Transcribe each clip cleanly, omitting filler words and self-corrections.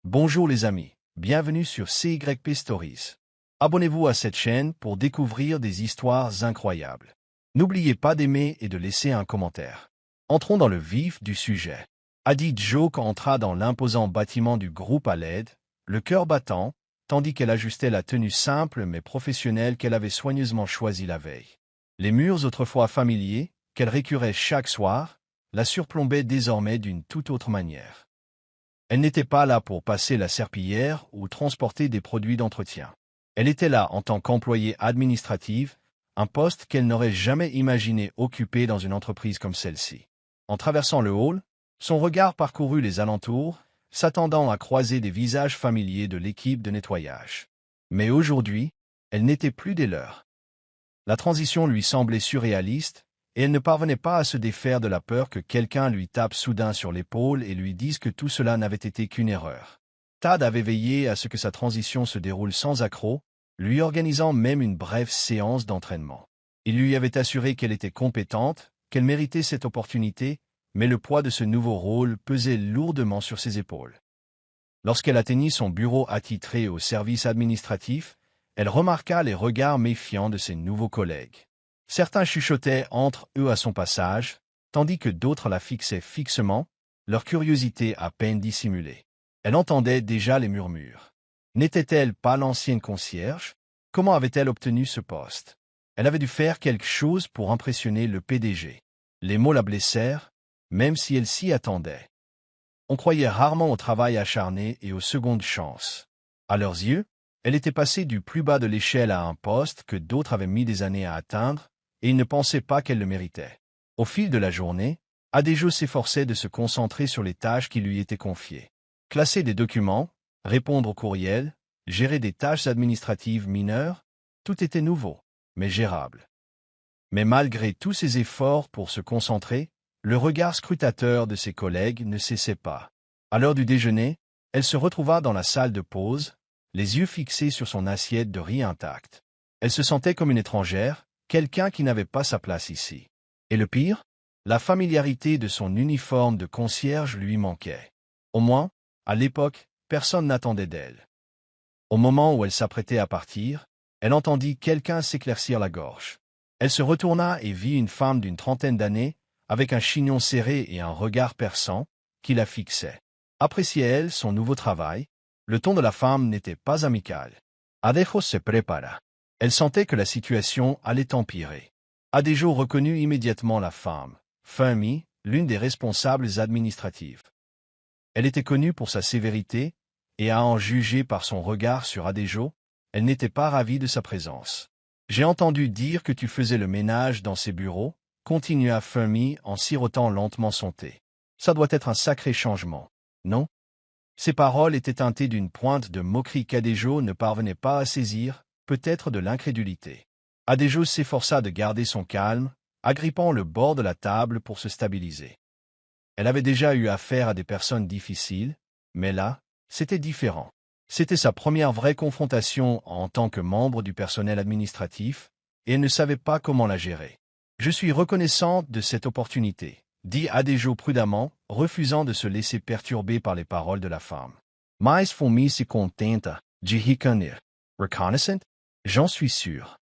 Bonjour les amis, bienvenue sur CYP Stories. Abonnez-vous à cette chaîne pour découvrir des histoires incroyables. N'oubliez pas d'aimer et de laisser un commentaire. Entrons dans le vif du sujet. Adi Joke entra dans l'imposant bâtiment du groupe à l'aide, le cœur battant, tandis qu'elle ajustait la tenue simple mais professionnelle qu'elle avait soigneusement choisie la veille. Les murs autrefois familiers, qu'elle récurait chaque soir, la surplombaient désormais d'une toute autre manière. Elle n'était pas là pour passer la serpillière ou transporter des produits d'entretien. Elle était là en tant qu'employée administrative, un poste qu'elle n'aurait jamais imaginé occuper dans une entreprise comme celle-ci. En traversant le hall, son regard parcourut les alentours, s'attendant à croiser des visages familiers de l'équipe de nettoyage. Mais aujourd'hui, elle n'était plus des leurs. La transition lui semblait surréaliste, et elle ne parvenait pas à se défaire de la peur que quelqu'un lui tape soudain sur l'épaule et lui dise que tout cela n'avait été qu'une erreur. Tad avait veillé à ce que sa transition se déroule sans accroc, lui organisant même une brève séance d'entraînement. Il lui avait assuré qu'elle était compétente, qu'elle méritait cette opportunité, mais le poids de ce nouveau rôle pesait lourdement sur ses épaules. Lorsqu'elle atteignit son bureau attitré au service administratif, elle remarqua les regards méfiants de ses nouveaux collègues. Certains chuchotaient entre eux à son passage, tandis que d'autres la fixaient fixement, leur curiosité à peine dissimulée. Elle entendait déjà les murmures. N'était-elle pas l'ancienne concierge? Comment avait-elle obtenu ce poste? Elle avait dû faire quelque chose pour impressionner le PDG. Les mots la blessèrent, même si elle s'y attendait. On croyait rarement au travail acharné et aux secondes chances. À leurs yeux, elle était passée du plus bas de l'échelle à un poste que d'autres avaient mis des années à atteindre, et ils ne pensaient pas qu'elle le méritait. Au fil de la journée, Adejo s'efforçait de se concentrer sur les tâches qui lui étaient confiées. Classer des documents, répondre aux courriels, gérer des tâches administratives mineures, tout était nouveau, mais gérable. Mais malgré tous ses efforts pour se concentrer, le regard scrutateur de ses collègues ne cessait pas. À l'heure du déjeuner, elle se retrouva dans la salle de pause, les yeux fixés sur son assiette de riz intacte. Elle se sentait comme une étrangère, quelqu'un qui n'avait pas sa place ici. Et le pire, la familiarité de son uniforme de concierge lui manquait. Au moins, à l'époque, personne n'attendait d'elle. Au moment où elle s'apprêtait à partir, elle entendit quelqu'un s'éclaircir la gorge. Elle se retourna et vit une femme d'une trentaine d'années, avec un chignon serré et un regard perçant, qui la fixait. Appréciait-elle son nouveau travail? Le ton de la femme n'était pas amical. Adejo se prépara. Elle sentait que la situation allait empirer. Adejo reconnut immédiatement la femme, Fumi, l'une des responsables administratives. Elle était connue pour sa sévérité, et à en juger par son regard sur Adejo, elle n'était pas ravie de sa présence. « J'ai entendu dire que tu faisais le ménage dans ces bureaux, » continua Fumi en sirotant lentement son thé. « Ça doit être un sacré changement, non ?» Ses paroles étaient teintées d'une pointe de moquerie qu'Adejo ne parvenait pas à saisir, peut-être de l'incrédulité. Adejo s'efforça de garder son calme, agrippant le bord de la table pour se stabiliser. Elle avait déjà eu affaire à des personnes difficiles, mais là, c'était différent. C'était sa première vraie confrontation en tant que membre du personnel administratif, et elle ne savait pas comment la gérer. « Je suis reconnaissante de cette opportunité, » dit Adejo prudemment, refusant de se laisser perturber par les paroles de la femme. « Mais Fumi se contenta de reconnaître. Reconnaissant? J'en suis sûr.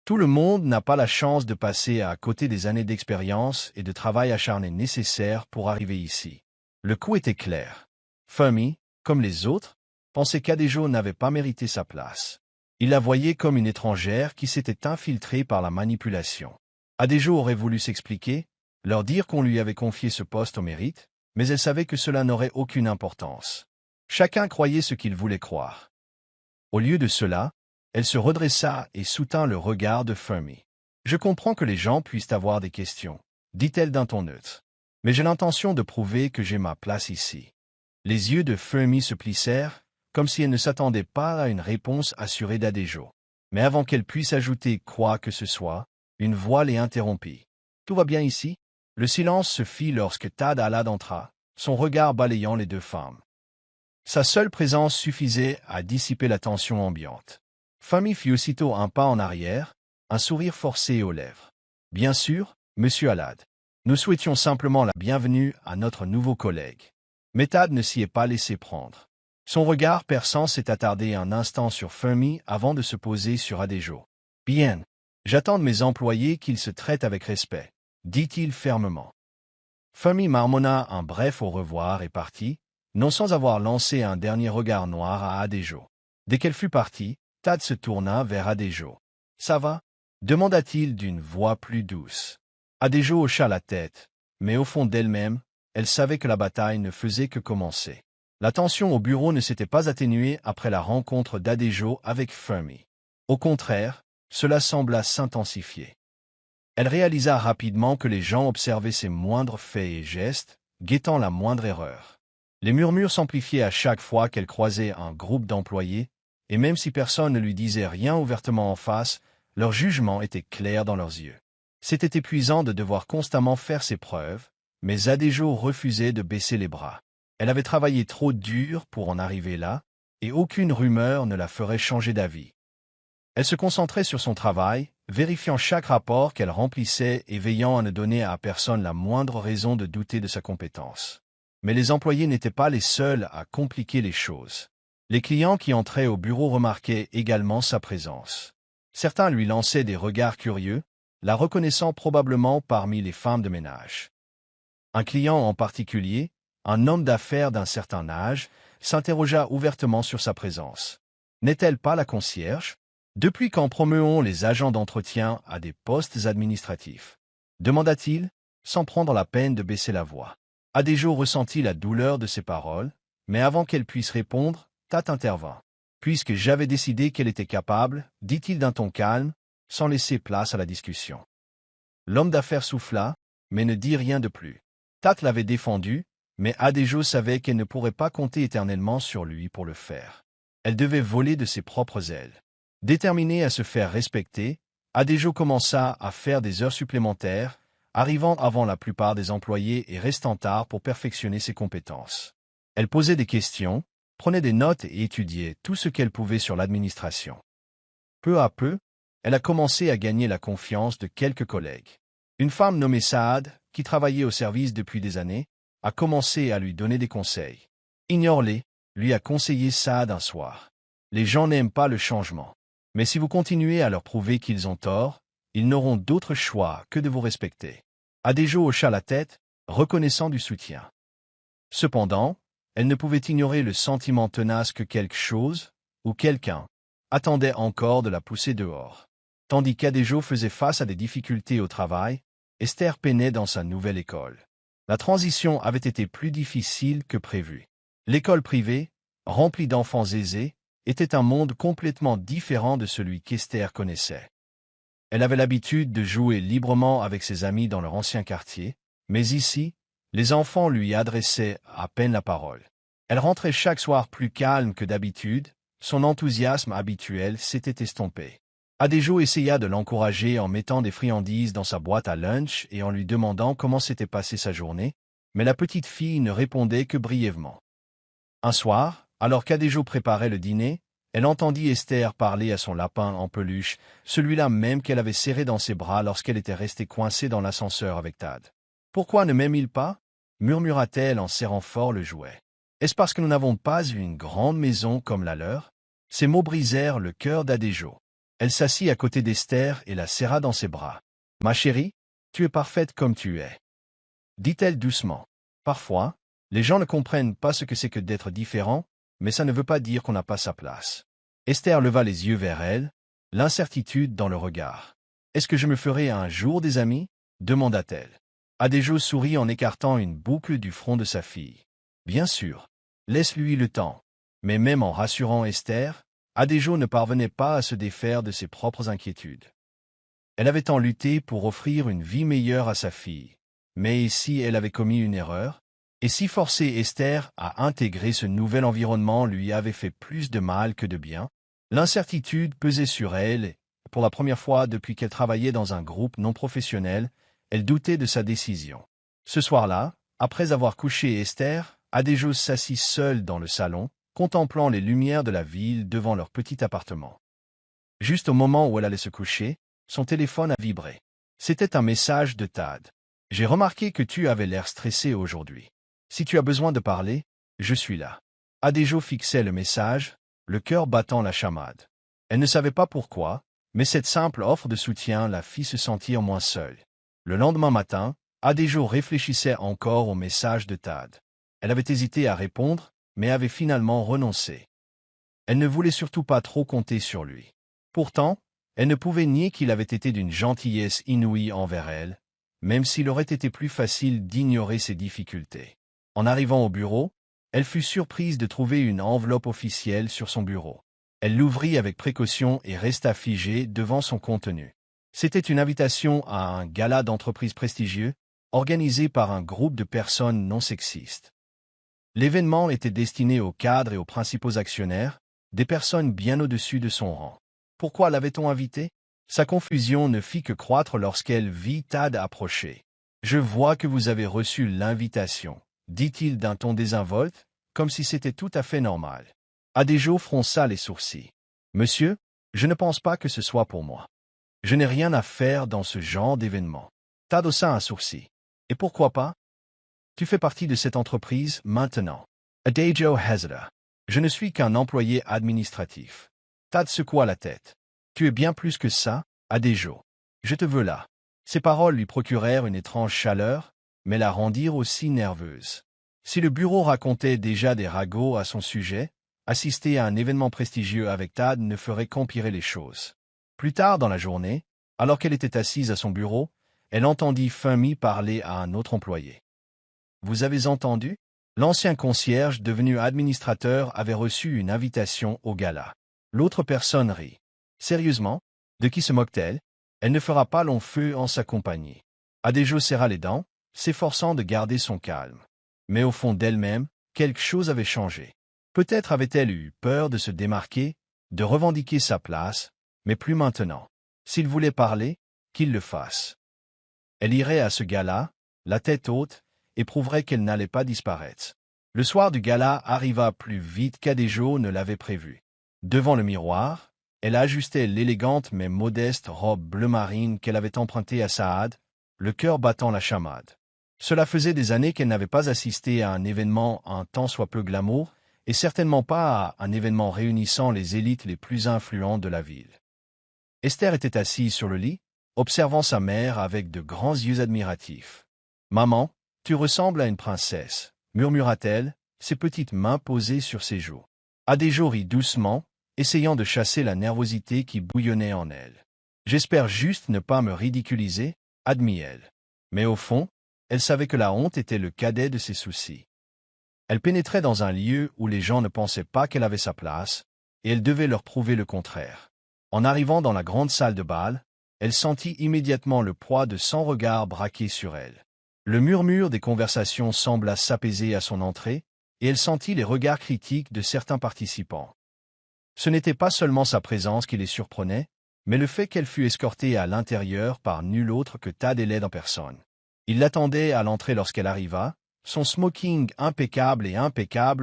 Tout le monde n'a pas la chance de passer à côté des années d'expérience et de travail acharné nécessaires pour arriver ici. » Le coup était clair. Fumi, comme les autres, pensait qu'Adejo n'avait pas mérité sa place. Il la voyait comme une étrangère qui s'était infiltrée par la manipulation. Adejo aurait voulu s'expliquer, leur dire qu'on lui avait confié ce poste au mérite, mais elle savait que cela n'aurait aucune importance. Chacun croyait ce qu'il voulait croire. Au lieu de cela, elle se redressa et soutint le regard de Fumi. « Je comprends que les gens puissent avoir des questions, » dit-elle d'un ton neutre. « Mais j'ai l'intention de prouver que j'ai ma place ici. » Les yeux de Fumi se plissèrent, comme si elle ne s'attendait pas à une réponse assurée d'Adejo. Mais avant qu'elle puisse ajouter quoi que ce soit, une voix les interrompit. « Tout va bien ici ?» Le silence se fit lorsque Tad Alad entra, son regard balayant les deux femmes. Sa seule présence suffisait à dissiper la tension ambiante. Fumi fit aussitôt un pas en arrière, un sourire forcé aux lèvres. « Bien sûr, monsieur Alad. Nous souhaitions simplement la bienvenue à notre nouveau collègue. » Mais Tad ne s'y est pas laissé prendre. Son regard perçant s'est attardé un instant sur Fermi avant de se poser sur Adéjo. « Bien. J'attends de mes employés qu'ils se traitent avec respect, » dit-il fermement. Fermi marmonna un bref au revoir et partit, non sans avoir lancé un dernier regard noir à Adéjo. Dès qu'elle fut partie, Thad se tourna vers Adéjo. « Ça va » demanda-t-il d'une voix plus douce. Adéjo hocha la tête, mais au fond d'elle-même, elle savait que la bataille ne faisait que commencer. La tension au bureau ne s'était pas atténuée après la rencontre d'Adéjo avec Fermi. Au contraire, cela sembla s'intensifier. Elle réalisa rapidement que les gens observaient ses moindres faits et gestes, guettant la moindre erreur. Les murmures s'amplifiaient à chaque fois qu'elle croisait un groupe d'employés, et même si personne ne lui disait rien ouvertement en face, leur jugement était clair dans leurs yeux. C'était épuisant de devoir constamment faire ses preuves, mais Adéjo refusait de baisser les bras. Elle avait travaillé trop dur pour en arriver là, et aucune rumeur ne la ferait changer d'avis. Elle se concentrait sur son travail, vérifiant chaque rapport qu'elle remplissait et veillant à ne donner à personne la moindre raison de douter de sa compétence. Mais les employés n'étaient pas les seuls à compliquer les choses. Les clients qui entraient au bureau remarquaient également sa présence. Certains lui lançaient des regards curieux, la reconnaissant probablement parmi les femmes de ménage. Un client en particulier, un homme d'affaires d'un certain âge, s'interrogea ouvertement sur sa présence. N'est-elle pas la concierge? Depuis quand promeut-on les agents d'entretien à des postes administratifs? Demanda-t-il, sans prendre la peine de baisser la voix. Adéjo ressentit la douleur de ses paroles, mais avant qu'elle puisse répondre, Thad intervint. Puisque j'avais décidé qu'elle était capable, dit-il d'un ton calme, sans laisser place à la discussion. L'homme d'affaires souffla, mais ne dit rien de plus. Thad l'avait défendu, mais Adéjo savait qu'elle ne pourrait pas compter éternellement sur lui pour le faire. Elle devait voler de ses propres ailes. Déterminée à se faire respecter, Adéjo commença à faire des heures supplémentaires, arrivant avant la plupart des employés et restant tard pour perfectionner ses compétences. Elle posait des questions, prenait des notes et étudiait tout ce qu'elle pouvait sur l'administration. Peu à peu, elle a commencé à gagner la confiance de quelques collègues. Une femme nommée Saad, qui travaillait au service depuis des années, a commencé à lui donner des conseils. « Ignore-les », lui a conseillé Saad un soir. « Les gens n'aiment pas le changement. Mais si vous continuez à leur prouver qu'ils ont tort, ils n'auront d'autre choix que de vous respecter. » Adéjo hocha la tête, reconnaissant du soutien. Cependant, elle ne pouvait ignorer le sentiment tenace que quelque chose, ou quelqu'un, attendait encore de la pousser dehors. Tandis qu'Adéjo faisait face à des difficultés au travail, Esther peinait dans sa nouvelle école. La transition avait été plus difficile que prévu. L'école privée, remplie d'enfants aisés, était un monde complètement différent de celui qu'Esther connaissait. Elle avait l'habitude de jouer librement avec ses amis dans leur ancien quartier, mais ici, les enfants lui adressaient à peine la parole. Elle rentrait chaque soir plus calme que d'habitude, son enthousiasme habituel s'était estompé. Adéjo essaya de l'encourager en mettant des friandises dans sa boîte à lunch et en lui demandant comment s'était passée sa journée, mais la petite fille ne répondait que brièvement. Un soir, alors qu'Adéjo préparait le dîner, elle entendit Esther parler à son lapin en peluche, celui-là même qu'elle avait serré dans ses bras lorsqu'elle était restée coincée dans l'ascenseur avec Thad. « Pourquoi ne m'aime-t-il pas » murmura-t-elle en serrant fort le jouet. « Est-ce parce que nous n'avons pas une grande maison comme la leur ?» Ces mots brisèrent le cœur d'Adéjo. Elle s'assit à côté d'Esther et la serra dans ses bras. « Ma chérie, tu es parfaite comme tu es. » dit-elle doucement. Parfois, les gens ne comprennent pas ce que c'est que d'être différent, mais ça ne veut pas dire qu'on n'a pas sa place. Esther leva les yeux vers elle, l'incertitude dans le regard. « Est-ce que je me ferai un jour des amis ?» demanda-t-elle. Adéjo sourit en écartant une boucle du front de sa fille. « Bien sûr, laisse-lui le temps. » Mais même en rassurant Esther, Adéjo ne parvenait pas à se défaire de ses propres inquiétudes. Elle avait tant lutté pour offrir une vie meilleure à sa fille. Mais si elle avait commis une erreur, et si forcer Esther à intégrer ce nouvel environnement lui avait fait plus de mal que de bien, l'incertitude pesait sur elle et, pour la première fois depuis qu'elle travaillait dans un groupe non professionnel, elle doutait de sa décision. Ce soir-là, après avoir couché Esther, Adéjo s'assit seule dans le salon, contemplant les lumières de la ville devant leur petit appartement. Juste au moment où elle allait se coucher, son téléphone a vibré. C'était un message de Thad. « J'ai remarqué que tu avais l'air stressé aujourd'hui. Si tu as besoin de parler, je suis là. » Adéjo fixait le message, le cœur battant la chamade. Elle ne savait pas pourquoi, mais cette simple offre de soutien la fit se sentir moins seule. Le lendemain matin, Adéjo réfléchissait encore au message de Tad. Elle avait hésité à répondre, mais avait finalement renoncé. Elle ne voulait surtout pas trop compter sur lui. Pourtant, elle ne pouvait nier qu'il avait été d'une gentillesse inouïe envers elle, même s'il aurait été plus facile d'ignorer ses difficultés. En arrivant au bureau, elle fut surprise de trouver une enveloppe officielle sur son bureau. Elle l'ouvrit avec précaution et resta figée devant son contenu. C'était une invitation à un gala d'entreprise prestigieux, organisé par un groupe de personnes non sexistes. L'événement était destiné aux cadres et aux principaux actionnaires, des personnes bien au-dessus de son rang. Pourquoi l'avait-on invité? Sa confusion ne fit que croître lorsqu'elle vit Tad approcher. « Je vois que vous avez reçu l'invitation », dit-il d'un ton désinvolte, comme si c'était tout à fait normal. Adéjo fronça les sourcils. « Monsieur, je ne pense pas que ce soit pour moi. Je n'ai rien à faire dans ce genre d'événement. » Tad haussa un sourcil. « Et pourquoi pas? Tu fais partie de cette entreprise maintenant. » Adéjo hésita. « Je ne suis qu'un employé administratif. » Tad secoua la tête. « Tu es bien plus que ça, Adéjo. Je te veux là. » Ces paroles lui procurèrent une étrange chaleur, mais la rendirent aussi nerveuse. Si le bureau racontait déjà des ragots à son sujet, assister à un événement prestigieux avec Tad ne ferait qu'empirer les choses. Plus tard dans la journée, alors qu'elle était assise à son bureau, elle entendit Funmi parler à un autre employé. « Vous avez entendu? L'ancien concierge devenu administrateur avait reçu une invitation au gala. » L'autre personne rit. « Sérieusement? De qui se moque-t-elle? Elle ne fera pas long feu en sa compagnie. » Adéjo serra les dents, s'efforçant de garder son calme. Mais au fond d'elle-même, quelque chose avait changé. Peut-être avait-elle eu peur de se démarquer, de revendiquer sa place, mais plus maintenant. S'il voulait parler, qu'il le fasse. Elle irait à ce gala, la tête haute, et prouverait qu'elle n'allait pas disparaître. Le soir du gala arriva plus vite qu'Adéjo ne l'avait prévu. Devant le miroir, elle ajustait l'élégante mais modeste robe bleu marine qu'elle avait empruntée à Saad, le cœur battant la chamade. Cela faisait des années qu'elle n'avait pas assisté à un événement un tant soit peu glamour, et certainement pas à un événement réunissant les élites les plus influentes de la ville. Esther était assise sur le lit, observant sa mère avec de grands yeux admiratifs. « Maman, tu ressembles à une princesse », murmura-t-elle, ses petites mains posées sur ses joues. Adéjo rit doucement, essayant de chasser la nervosité qui bouillonnait en elle. « J'espère juste ne pas me ridiculiser, » admit-elle. Mais au fond, elle savait que la honte était le cadet de ses soucis. Elle pénétrait dans un lieu où les gens ne pensaient pas qu'elle avait sa place, et elle devait leur prouver le contraire. En arrivant dans la grande salle de bal, elle sentit immédiatement le poids de 100 regards braqués sur elle. Le murmure des conversations sembla s'apaiser à son entrée, et elle sentit les regards critiques de certains participants. Ce n'était pas seulement sa présence qui les surprenait, mais le fait qu'elle fût escortée à l'intérieur par nul autre que Tad Eled en personne. Il l'attendait à l'entrée lorsqu'elle arriva, son smoking impeccable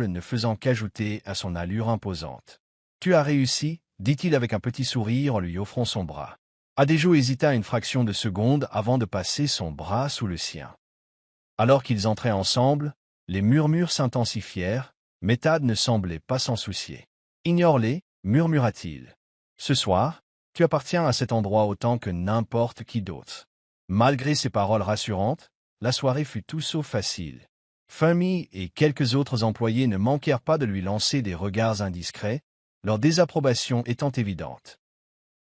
ne faisant qu'ajouter à son allure imposante. « Tu as réussi » dit-il avec un petit sourire en lui offrant son bras. Adéjo hésita une fraction de seconde avant de passer son bras sous le sien. Alors qu'ils entraient ensemble, les murmures s'intensifièrent, mais Tad ne semblait pas s'en soucier. « Ignore-les » murmura-t-il. « Ce soir, tu appartiens à cet endroit autant que n'importe qui d'autre. » Malgré ces paroles rassurantes, la soirée fut tout sauf facile. Funmi et quelques autres employés ne manquèrent pas de lui lancer des regards indiscrets, leur désapprobation étant évidente.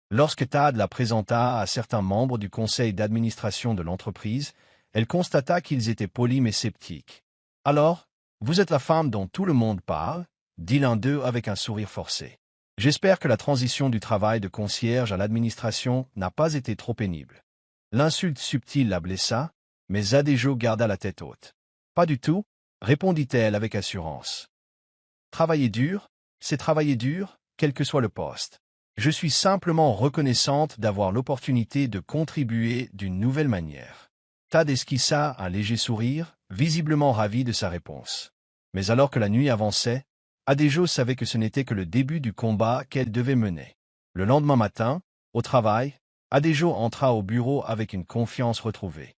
Lorsque Tad la présenta à certains membres du conseil d'administration de l'entreprise, elle constata qu'ils étaient polis mais sceptiques. « Alors, vous êtes la femme dont tout le monde parle » dit l'un d'eux avec un sourire forcé. « J'espère que la transition du travail de concierge à l'administration n'a pas été trop pénible. » L'insulte subtile la blessa, mais Adéjo garda la tête haute. « Pas du tout » répondit-elle avec assurance. « Travailler dur, c'est travailler dur, quel que soit le poste. Je suis simplement reconnaissante d'avoir l'opportunité de contribuer d'une nouvelle manière. » Tad esquissa un léger sourire, visiblement ravi de sa réponse. Mais alors que la nuit avançait, Adéjo savait que ce n'était que le début du combat qu'elle devait mener. Le lendemain matin, au travail, Adéjo entra au bureau avec une confiance retrouvée.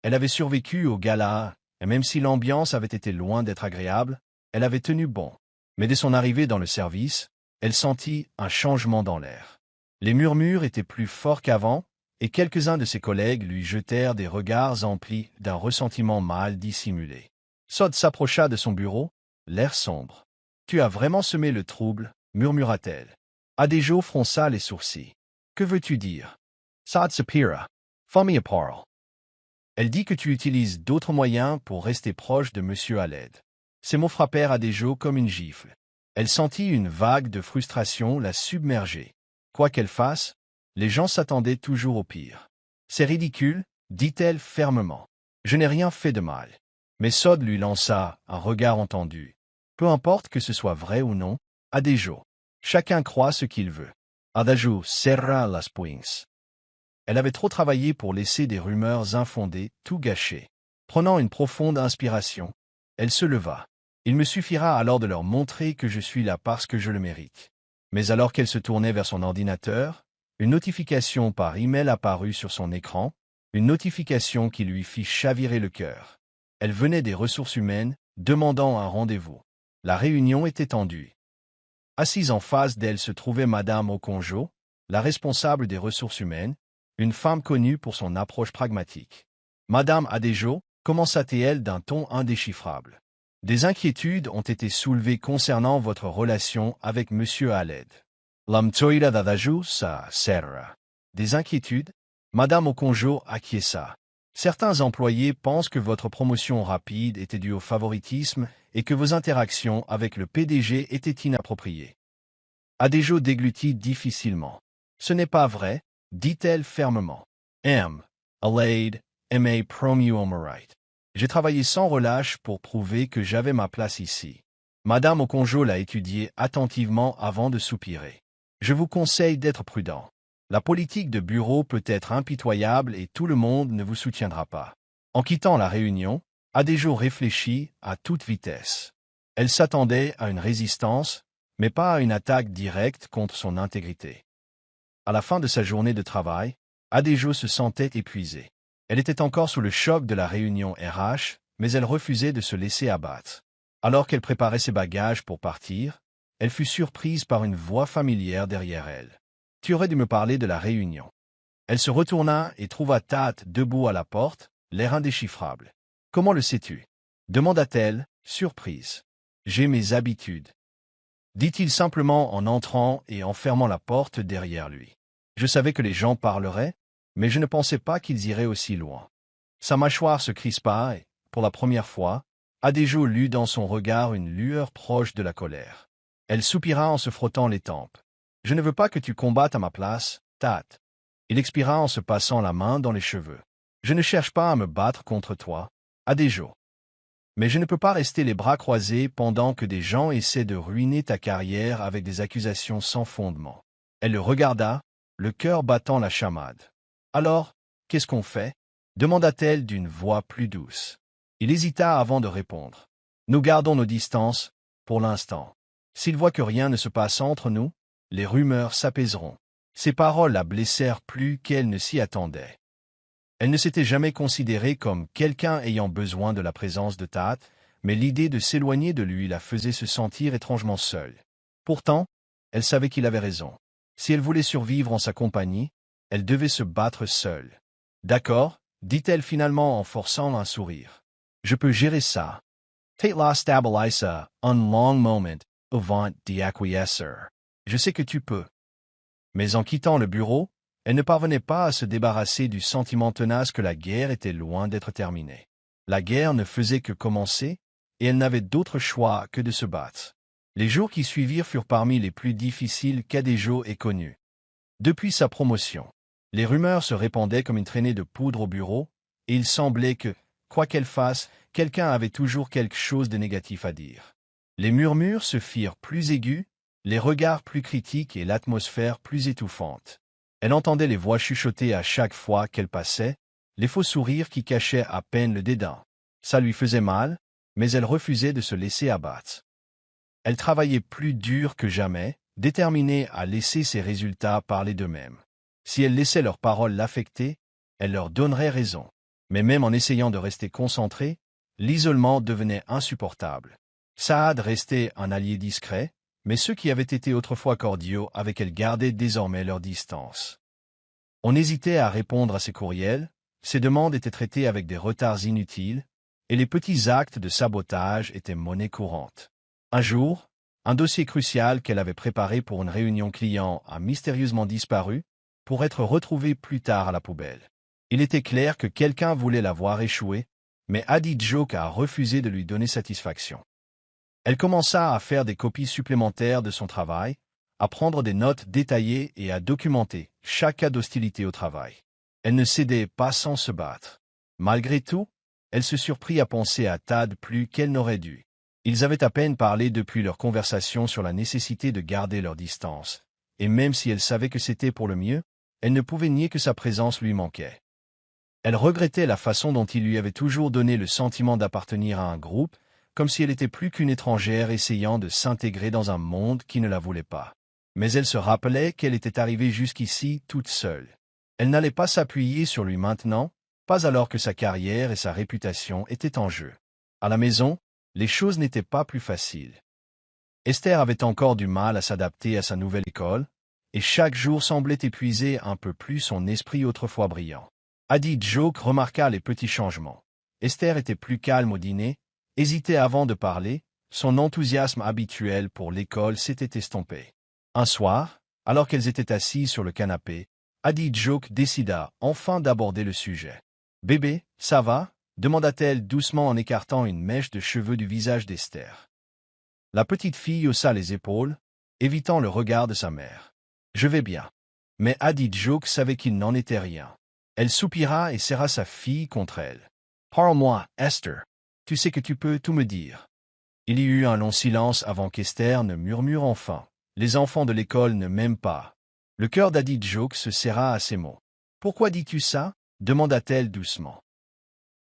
Elle avait survécu au gala, et même si l'ambiance avait été loin d'être agréable, Elle avait tenu bon. Mais dès son arrivée dans le service, elle sentit un changement dans l'air. Les murmures étaient plus forts qu'avant, et quelques-uns de ses collègues lui jetèrent des regards emplis d'un ressentiment mal dissimulé. Sod s'approcha de son bureau, l'air sombre. « Tu as vraiment semé le trouble » murmura-t-elle. Adejo fronça les sourcils. « Que veux-tu dire »« Sod Sapira. Famille Parle. » Elle dit que tu utilises d'autres moyens pour rester proche de Monsieur Haled. Ces mots frappèrent Adejo comme une gifle. Elle sentit une vague de frustration la submerger. Quoi qu'elle fasse, les gens s'attendaient toujours au pire. C'est ridicule, dit-elle fermement. Je n'ai rien fait de mal. Mais Sod lui lança un regard entendu. Peu importe que ce soit vrai ou non, Adejo. Chacun croit ce qu'il veut. Adejo serra las poings. Elle avait trop travaillé pour laisser des rumeurs infondées tout gâcher. Prenant une profonde inspiration, elle se leva. Il me suffira alors de leur montrer que je suis là parce que je le mérite. Mais alors qu'elle se tournait vers son ordinateur, une notification par email apparut sur son écran, une notification qui lui fit chavirer le cœur. Elle venait des ressources humaines, demandant un rendez-vous. La réunion était tendue. Assise en face d'elle se trouvait Madame Okonjo, la responsable des ressources humaines, une femme connue pour son approche pragmatique. Madame Adejo, commença-t-elle d'un ton indéchiffrable. Des inquiétudes ont été soulevées concernant votre relation avec Monsieur Haled. L'amtoïda d'Adejo, ça sert. Des inquiétudes? Madame Okonjo acquiesça. Certains employés pensent que votre promotion rapide était due au favoritisme et que vos interactions avec le PDG étaient inappropriées. Adejo déglutit difficilement. Ce n'est pas vrai, dit-elle fermement. Haled, M.A. Promuomerite. J'ai travaillé sans relâche pour prouver que j'avais ma place ici. Madame Okonjo l'a étudié attentivement avant de soupirer. Je vous conseille d'être prudent. La politique de bureau peut être impitoyable et tout le monde ne vous soutiendra pas. En quittant la réunion, Adejo réfléchit à toute vitesse. Elle s'attendait à une résistance, mais pas à une attaque directe contre son intégrité. À la fin de sa journée de travail, Adejo se sentait épuisée. Elle était encore sous le choc de la réunion RH, mais elle refusait de se laisser abattre. Alors qu'elle préparait ses bagages pour partir, elle fut surprise par une voix familière derrière elle. « Tu aurais dû me parler de la réunion. » Elle se retourna et trouva Tate debout à la porte, l'air indéchiffrable. « Comment le sais-tu » demanda-t-elle, surprise. « J'ai mes habitudes. » dit-il simplement en entrant et en fermant la porte derrière lui. Je savais que les gens parleraient, mais je ne pensais pas qu'ils iraient aussi loin. Sa mâchoire se crispa et, pour la première fois, Adejo lut dans son regard une lueur proche de la colère. Elle soupira en se frottant les tempes. « Je ne veux pas que tu combattes à ma place, Tate. » Il expira en se passant la main dans les cheveux. « Je ne cherche pas à me battre contre toi, Adejo. Mais je ne peux pas rester les bras croisés pendant que des gens essaient de ruiner ta carrière avec des accusations sans fondement. » Elle le regarda, le cœur battant la chamade. « Alors, qu'est-ce qu'on fait » demanda-t-elle d'une voix plus douce. Il hésita avant de répondre. « Nous gardons nos distances, pour l'instant. S'il voit que rien ne se passe entre nous, les rumeurs s'apaiseront. » Ces paroles la blessèrent plus qu'elle ne s'y attendait. Elle ne s'était jamais considérée comme quelqu'un ayant besoin de la présence de Tate, mais l'idée de s'éloigner de lui la faisait se sentir étrangement seule. Pourtant, elle savait qu'il avait raison. Si elle voulait survivre en sa compagnie, elle devait se battre seule. « D'accord, » dit-elle finalement en forçant un sourire. « Je peux gérer ça. » Tate la stabilisa un long moment avant d'y acquiescer. « Je sais que tu peux. » Mais en quittant le bureau, elle ne parvenait pas à se débarrasser du sentiment tenace que la guerre était loin d'être terminée. La guerre ne faisait que commencer, et elle n'avait d'autre choix que de se battre. Les jours qui suivirent furent parmi les plus difficiles qu'Adejo ait connus. Depuis sa promotion, les rumeurs se répandaient comme une traînée de poudre au bureau, et il semblait que, quoi qu'elle fasse, quelqu'un avait toujours quelque chose de négatif à dire. Les murmures se firent plus aigus, les regards plus critiques et l'atmosphère plus étouffante. Elle entendait les voix chuchoter à chaque fois qu'elle passait, les faux sourires qui cachaient à peine le dédain. Ça lui faisait mal, mais elle refusait de se laisser abattre. Elle travaillait plus dur que jamais, déterminée à laisser ses résultats parler d'eux-mêmes. Si elle laissait leurs paroles l'affecter, elle leur donnerait raison. Mais même en essayant de rester concentrée, l'isolement devenait insupportable. Saad restait un allié discret, mais ceux qui avaient été autrefois cordiaux avec elle gardaient désormais leur distance. On hésitait à répondre à ses courriels, ses demandes étaient traitées avec des retards inutiles, et les petits actes de sabotage étaient monnaie courante. Un jour, un dossier crucial qu'elle avait préparé pour une réunion client a mystérieusement disparu, pour être retrouvé plus tard à la poubelle. Il était clair que quelqu'un voulait la voir échouer, mais Adidjoke a refusé de lui donner satisfaction. Elle commença à faire des copies supplémentaires de son travail, à prendre des notes détaillées et à documenter chaque cas d'hostilité au travail. Elle ne cédait pas sans se battre. Malgré tout, elle se surprit à penser à Tad plus qu'elle n'aurait dû. Ils avaient à peine parlé depuis leur conversation sur la nécessité de garder leur distance, et même si elle savait que c'était pour le mieux, elle ne pouvait nier que sa présence lui manquait. Elle regrettait la façon dont il lui avait toujours donné le sentiment d'appartenir à un groupe, comme si elle était plus qu'une étrangère essayant de s'intégrer dans un monde qui ne la voulait pas. Mais elle se rappelait qu'elle était arrivée jusqu'ici toute seule. Elle n'allait pas s'appuyer sur lui maintenant, pas alors que sa carrière et sa réputation étaient en jeu. À la maison, les choses n'étaient pas plus faciles. Esther avait encore du mal à s'adapter à sa nouvelle école, et chaque jour semblait épuiser un peu plus son esprit autrefois brillant. Adidjoke remarqua les petits changements. Esther était plus calme au dîner, hésitait avant de parler, son enthousiasme habituel pour l'école s'était estompé. Un soir, alors qu'elles étaient assises sur le canapé, Adidjoke décida enfin d'aborder le sujet. « Bébé, ça va ?» demanda-t-elle doucement en écartant une mèche de cheveux du visage d'Esther. La petite fille haussa les épaules, évitant le regard de sa mère. « Je vais bien. » Mais Adidjoke savait qu'il n'en était rien. Elle soupira et serra sa fille contre elle. « Parle-moi, Esther. Tu sais que tu peux tout me dire. » Il y eut un long silence avant qu'Esther ne murmure enfin. « Les enfants de l'école ne m'aiment pas. » Le cœur d'Adidjoke se serra à ces mots. « Pourquoi dis-tu ça ?» demanda-t-elle doucement.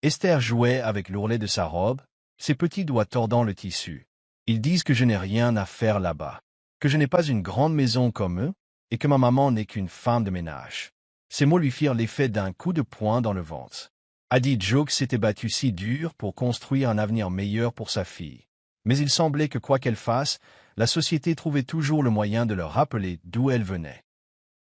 Esther jouait avec l'ourlet de sa robe, ses petits doigts tordant le tissu. « Ils disent que je n'ai rien à faire là-bas, que je n'ai pas une grande maison comme eux, et que ma maman n'est qu'une femme de ménage. » Ces mots lui firent l'effet d'un coup de poing dans le ventre. Adidjoke s'était battu si dur pour construire un avenir meilleur pour sa fille. Mais il semblait que quoi qu'elle fasse, la société trouvait toujours le moyen de leur rappeler d'où elle venait.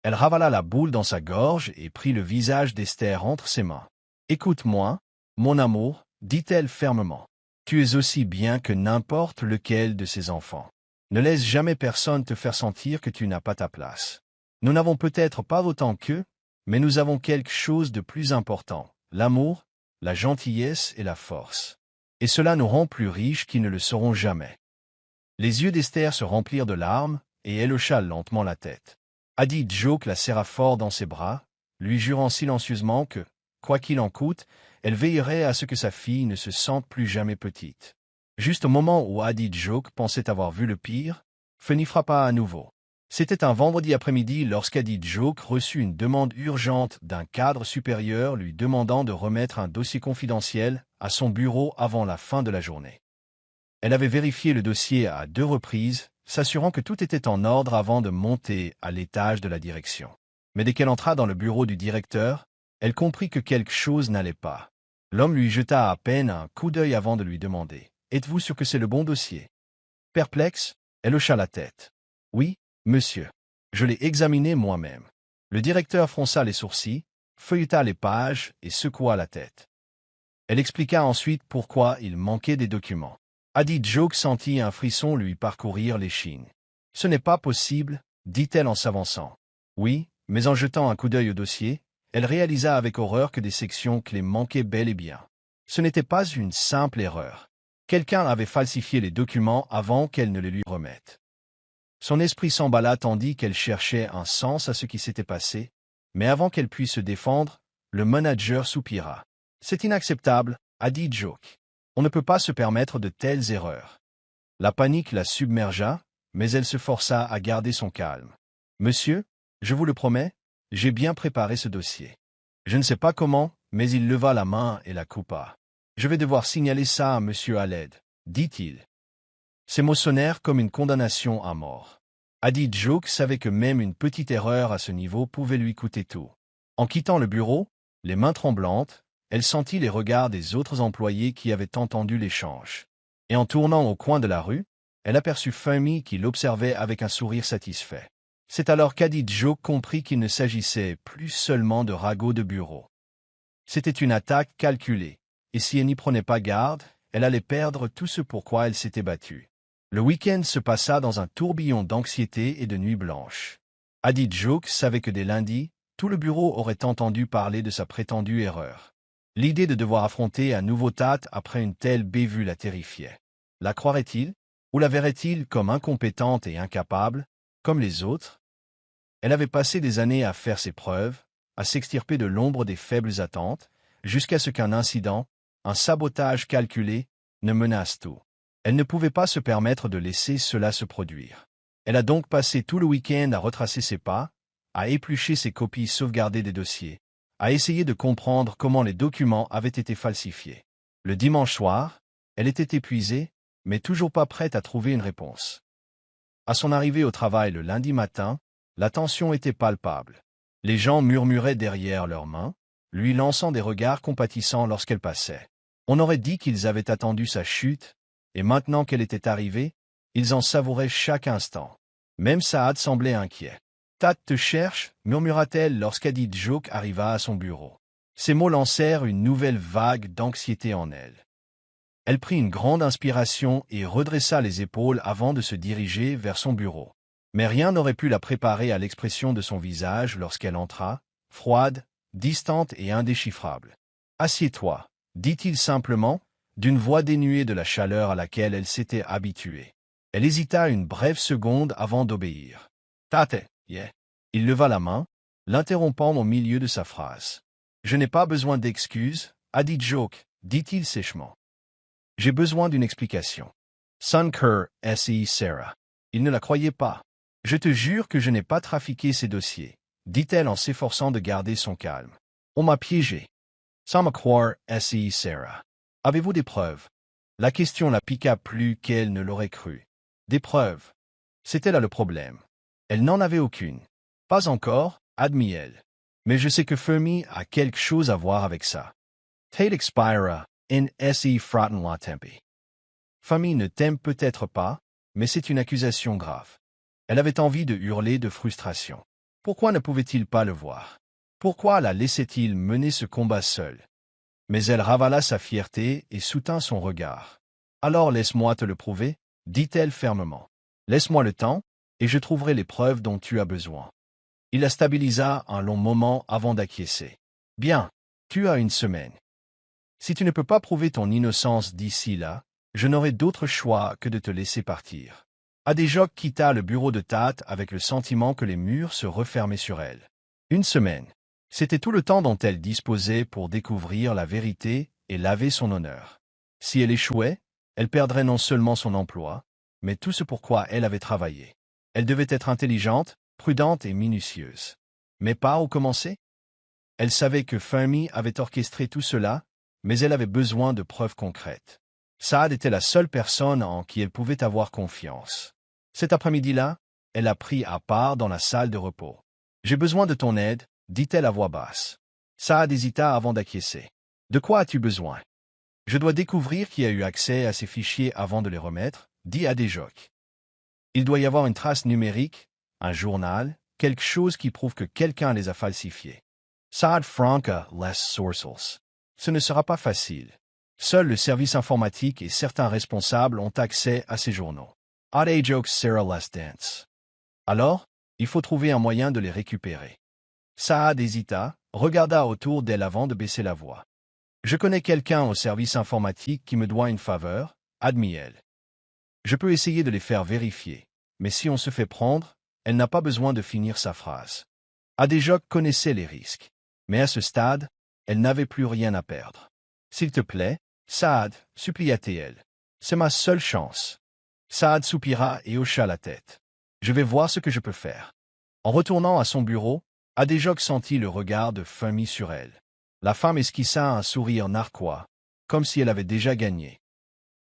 Elle ravala la boule dans sa gorge et prit le visage d'Esther entre ses mains. « Écoute-moi, mon amour, dit-elle fermement. Tu es aussi bien que n'importe lequel de ces enfants. Ne laisse jamais personne te faire sentir que tu n'as pas ta place. Nous n'avons peut-être pas autant qu'eux, mais nous avons quelque chose de plus important, l'amour, la gentillesse et la force. Et cela nous rend plus riches qu'ils ne le seront jamais. » Les yeux d'Esther se remplirent de larmes, et elle hocha lentement la tête. Adidjoke la serra fort dans ses bras, lui jurant silencieusement que, quoi qu'il en coûte, elle veillerait à ce que sa fille ne se sente plus jamais petite. Juste au moment où Adidjoke pensait avoir vu le pire, Fanny frappa à nouveau. C'était un vendredi après-midi lorsqu'Adidjoke reçut une demande urgente d'un cadre supérieur lui demandant de remettre un dossier confidentiel à son bureau avant la fin de la journée. Elle avait vérifié le dossier à 2 reprises, s'assurant que tout était en ordre avant de monter à l'étage de la direction. Mais dès qu'elle entra dans le bureau du directeur, elle comprit que quelque chose n'allait pas. L'homme lui jeta à peine un coup d'œil avant de lui demander « Êtes-vous sûr que c'est le bon dossier ?» Perplexe, elle hocha la tête. « Oui, monsieur. Je l'ai examiné moi-même. » Le directeur fronça les sourcils, feuilleta les pages et secoua la tête. Elle expliqua ensuite pourquoi il manquait des documents. Adidjoke sentit un frisson lui parcourir l'échine. « Ce n'est pas possible, » dit-elle en s'avançant. « Oui, mais en jetant un coup d'œil au dossier, elle réalisa avec horreur que des sections clés manquaient bel et bien. Ce n'était pas une simple erreur. Quelqu'un avait falsifié les documents avant qu'elle ne les lui remette. Son esprit s'emballa tandis qu'elle cherchait un sens à ce qui s'était passé, mais avant qu'elle puisse se défendre, le manager soupira. « C'est inacceptable, » Adidjoke. « On ne peut pas se permettre de telles erreurs. » La panique la submergea, mais elle se força à garder son calme. « Monsieur, je vous le promets, j'ai bien préparé ce dossier. Je ne sais pas comment, mais il leva la main et la coupa. « Je vais devoir signaler ça à monsieur Haled, » dit-il. Ces mots sonnèrent comme une condamnation à mort. Adidjoke savait que même une petite erreur à ce niveau pouvait lui coûter tout. En quittant le bureau, les mains tremblantes, elle sentit les regards des autres employés qui avaient entendu l'échange. Et en tournant au coin de la rue, elle aperçut Funmi qui l'observait avec un sourire satisfait. C'est alors qu'Adidjok comprit qu'il ne s'agissait plus seulement de ragots de bureau. C'était une attaque calculée, et si elle n'y prenait pas garde, elle allait perdre tout ce pour quoi elle s'était battue. Le week-end se passa dans un tourbillon d'anxiété et de nuits blanches. Adidjok savait que dès lundi, tout le bureau aurait entendu parler de sa prétendue erreur. L'idée de devoir affronter un nouveau Tate après une telle bévue la terrifiait. La croirait-il, ou la verrait-il comme incompétente et incapable, comme les autres? Elle avait passé des années à faire ses preuves, à s'extirper de l'ombre des faibles attentes, jusqu'à ce qu'un incident, un sabotage calculé, ne menace tout. Elle ne pouvait pas se permettre de laisser cela se produire. Elle a donc passé tout le week-end à retracer ses pas, à éplucher ses copies sauvegardées des dossiers, à essayer de comprendre comment les documents avaient été falsifiés. Le dimanche soir, elle était épuisée, mais toujours pas prête à trouver une réponse. À son arrivée au travail le lundi matin, la tension était palpable. Les gens murmuraient derrière leurs mains, lui lançant des regards compatissants lorsqu'elle passait. On aurait dit qu'ils avaient attendu sa chute, et maintenant qu'elle était arrivée, ils en savouraient chaque instant. Même Saad semblait inquiet. « Tate te cherche » murmura-t-elle lorsqu'Adidjok arriva à son bureau. Ces mots lancèrent une nouvelle vague d'anxiété en elle. Elle prit une grande inspiration et redressa les épaules avant de se diriger vers son bureau. Mais rien n'aurait pu la préparer à l'expression de son visage lorsqu'elle entra, froide, distante et indéchiffrable. « Assieds-toi » dit-il simplement, d'une voix dénuée de la chaleur à laquelle elle s'était habituée. Elle hésita une brève seconde avant d'obéir. « Tate, yeah. » Il leva la main, l'interrompant au milieu de sa phrase. « Je n'ai pas besoin d'excuses, Adidjok, dit-il sèchement. J'ai besoin d'une explication. Sunker, S.E. Sarah. Il ne la croyait pas. Je te jure que je n'ai pas trafiqué ces dossiers, dit-elle en s'efforçant de garder son calme. On m'a piégé. Sans me croire, S.E. Sarah. Avez-vous des preuves? La question la piqua plus qu'elle ne l'aurait cru. Des preuves. C'était là le problème. Elle n'en avait aucune. Pas encore, admit-elle. Mais je sais que Fermi a quelque chose à voir avec ça. Tate expira, in se fraten la tempi. Fermi ne t'aime peut-être pas, mais c'est une accusation grave. Elle avait envie de hurler de frustration. Pourquoi ne pouvait-il pas le voir? Pourquoi la laissait-il mener ce combat seul? Mais elle ravala sa fierté et soutint son regard. Alors laisse-moi te le prouver, dit-elle fermement. Laisse-moi le temps, et je trouverai les preuves dont tu as besoin. Il la stabilisa un long moment avant d'acquiescer. Bien, tu as une semaine. Si tu ne peux pas prouver ton innocence d'ici là, je n'aurai d'autre choix que de te laisser partir. Adidjok quitta le bureau de Tate avec le sentiment que les murs se refermaient sur elle. Une semaine. C'était tout le temps dont elle disposait pour découvrir la vérité et laver son honneur. Si elle échouait, elle perdrait non seulement son emploi, mais tout ce pour quoi elle avait travaillé. Elle devait être intelligente, prudente et minutieuse. Mais par où commencer? Elle savait que Fermi avait orchestré tout cela, mais elle avait besoin de preuves concrètes. Saad était la seule personne en qui elle pouvait avoir confiance. Cet après-midi-là, elle la prit à part dans la salle de repos. « J'ai besoin de ton aide » dit-elle à voix basse. Saad hésita avant d'acquiescer. « De quoi as-tu besoin? »« Je dois découvrir qui a eu accès à ces fichiers avant de les remettre, » dit Adidjok. « Il doit y avoir une trace numérique, un journal, quelque chose qui prouve que quelqu'un les a falsifiés. » Saad franca les sources. Ce ne sera pas facile. Seul le service informatique et certains responsables ont accès à ces journaux. Adidjok sera les dance. Alors, il faut trouver un moyen de les récupérer. Saad hésita, regarda autour d'elle avant de baisser la voix. « Je connais quelqu'un au service informatique qui me doit une faveur, » admit-elle. « Je peux essayer de les faire vérifier, mais si on se fait prendre, elle n'a pas besoin de finir sa phrase. » Adidjok connaissait les risques, mais à ce stade, elle n'avait plus rien à perdre. « S'il te plaît, Saad, supplia-t-elle. C'est ma seule chance. » Saad soupira et hocha la tête. « Je vais voir ce que je peux faire. » En retournant à son bureau, Adidjok sentit le regard de Fermi sur elle. La femme esquissa un sourire narquois, comme si elle avait déjà gagné.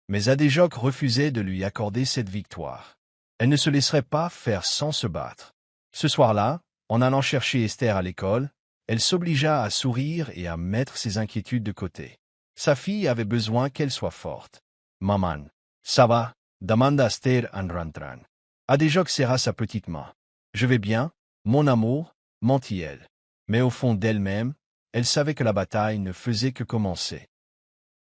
Mais Adidjok refusait de lui accorder cette victoire. Elle ne se laisserait pas faire sans se battre. Ce soir-là, en allant chercher Esther à l'école, elle s'obligea à sourire et à mettre ses inquiétudes de côté. Sa fille avait besoin qu'elle soit forte. « Maman. » Ça va, demanda Esther en rentrant. Adéjoc serra sa petite main. Je vais bien, mon amour, mentit-elle. Mais au fond d'elle-même, elle savait que la bataille ne faisait que commencer.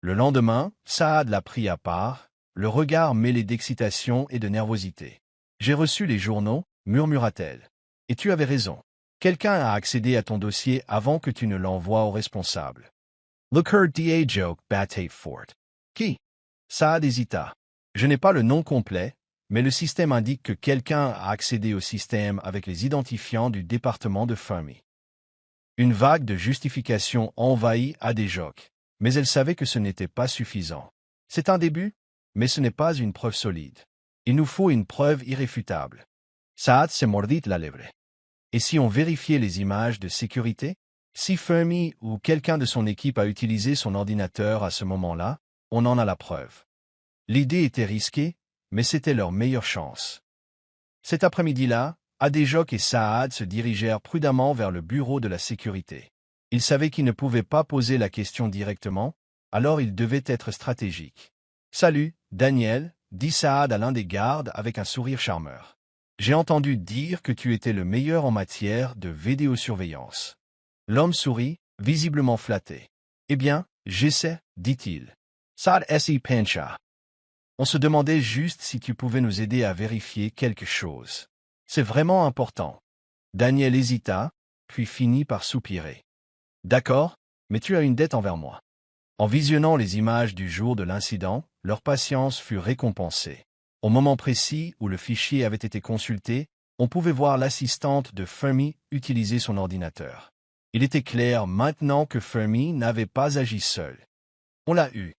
Le lendemain, Saad la prit à part, le regard mêlé d'excitation et de nervosité. J'ai reçu les journaux, murmura-t-elle. Et tu avais raison. Quelqu'un a accédé à ton dossier avant que tu ne l'envoies au responsable. Look her da joke batay fort. Qui? Saad hésita. Je n'ai pas le nom complet, mais le système indique que quelqu'un a accédé au système avec les identifiants du département de Fermi. Une vague de justification envahit Adéjoc, mais elle savait que ce n'était pas suffisant. C'est un début, mais ce n'est pas une preuve solide. Il nous faut une preuve irréfutable. Saad se mordit la lèvre. Et si on vérifiait les images de sécurité? Si Fermi ou quelqu'un de son équipe a utilisé son ordinateur à ce moment-là, on en a la preuve. L'idée était risquée, mais c'était leur meilleure chance. Cet après-midi-là, Adéjoc et Saad se dirigèrent prudemment vers le bureau de la sécurité. Ils savaient qu'ils ne pouvaient pas poser la question directement, alors ils devaient être stratégiques. « Salut, Daniel », dit Saad à l'un des gardes avec un sourire charmeur. « J'ai entendu dire que tu étais le meilleur en matière de vidéosurveillance. » L'homme sourit, visiblement flatté. « Eh bien, j'essaie, dit-il. Saad S.I. pencha. On se demandait juste si tu pouvais nous aider à vérifier quelque chose. C'est vraiment important. » Daniel hésita, puis finit par soupirer. « D'accord, mais tu as une dette envers moi. » En visionnant les images du jour de l'incident, leur patience fut récompensée. Au moment précis où le fichier avait été consulté, on pouvait voir l'assistante de Fermi utiliser son ordinateur. Il était clair maintenant que Fermi n'avait pas agi seul. On l'a eu.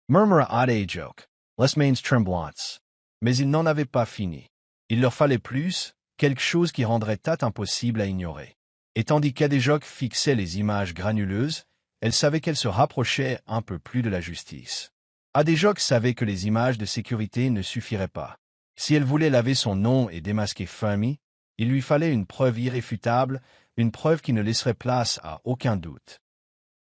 Murmura Adéjoc, les mains tremblantes. Mais il n'en avait pas fini. Il leur fallait plus, quelque chose qui rendrait Tat impossible à ignorer. Et tandis qu'Adéjoc fixait les images granuleuses, elle savait qu'elle se rapprochait un peu plus de la justice. Adéjoc savait que les images de sécurité ne suffiraient pas. Si elle voulait laver son nom et démasquer Fermi, il lui fallait une preuve irréfutable, une preuve qui ne laisserait place à aucun doute.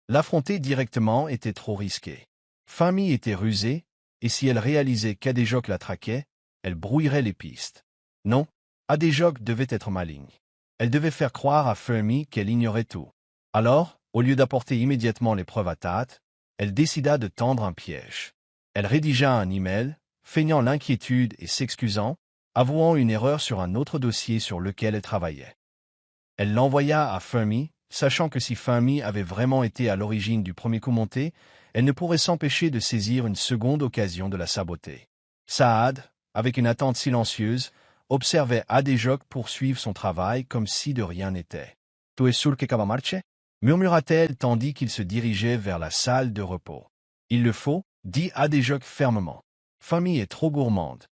L'affronter directement était trop risqué. Fermi était rusée, et si elle réalisait qu'Adéjoc la traquait, elle brouillerait les pistes. Non, Adéjoc devait être maligne. Elle devait faire croire à Fermi qu'elle ignorait tout. Alors, au lieu d'apporter immédiatement les preuves à Tat, elle décida de tendre un piège. Elle rédigea un email, feignant l'inquiétude et s'excusant, avouant une erreur sur un autre dossier sur lequel elle travaillait. Elle l'envoya à Fermi, sachant que si Fermi avait vraiment été à l'origine du premier coup monté, elle ne pourrait s'empêcher de saisir une seconde occasion de la saboter. Saad, avec une attente silencieuse, observait Adéjoc poursuivre son travail comme si de rien n'était. « Tu es sûr que ça va marcher ?» murmura-t-elle tandis qu'il se dirigeait vers la salle de repos. « Il le faut, » dit Adéjoc fermement. « Fermi est trop gourmande.